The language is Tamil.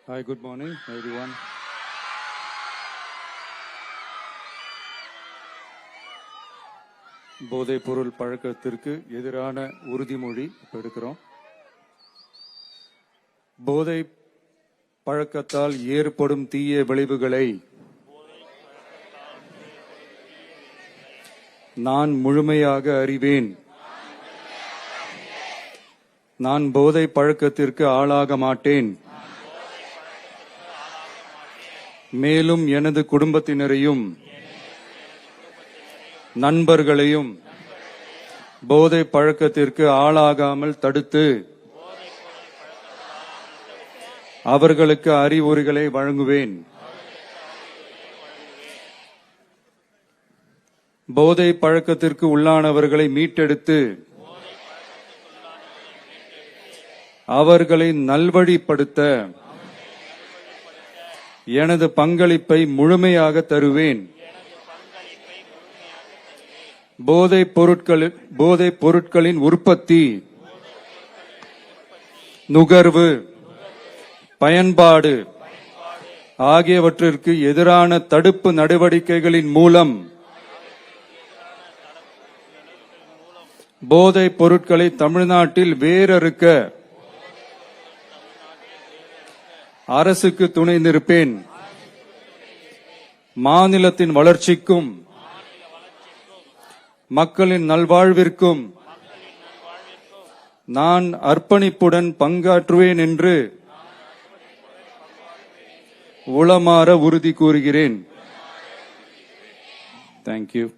Hi, good morning, everyone. போதைப் பொருள் பழக்கத்திற்கு எதிரான உறுதிமொழி எடுக்கிறோம். போதை பழக்கத்தால் ஏற்படும் தீய விளைவுகளை நான் முழுமையாக அறிவேன். நான் போதை பழக்கத்திற்கு ஆளாக மாட்டேன். மேலும் எனது குடும்பத்தினரையும் நண்பர்களையும் போதை பழக்கத்திற்கு ஆளாகாமல் தடுத்து அவர்களுக்கு அறிவுரைகளை வழங்குவேன். போதை பழக்கத்திற்கு உள்ளானவர்களை மீட்டெடுத்து அவர்களை நல்வழிப்படுத்த எனது பங்களிப்பை முழுமையாக தருவேன். போதைப் பொருட்களின் உற்பத்தி, நுகர்வு, பயன்பாடு ஆகியவற்றிற்கு எதிரான தடுப்பு நடவடிக்கைகளின் மூலம் போதைப் பொருட்களை தமிழ்நாட்டில் வேரறுக்க அரசுக்கு துணை நிற்பேன். மாநிலத்தின் வளர்ச்சிக்கும் மக்களின் நல்வாழ்விற்கும் நான் அர்ப்பணிப்புடன் பங்காற்றுவேன் என்று உளமாற உறுதி கூறுகிறேன். Thank you.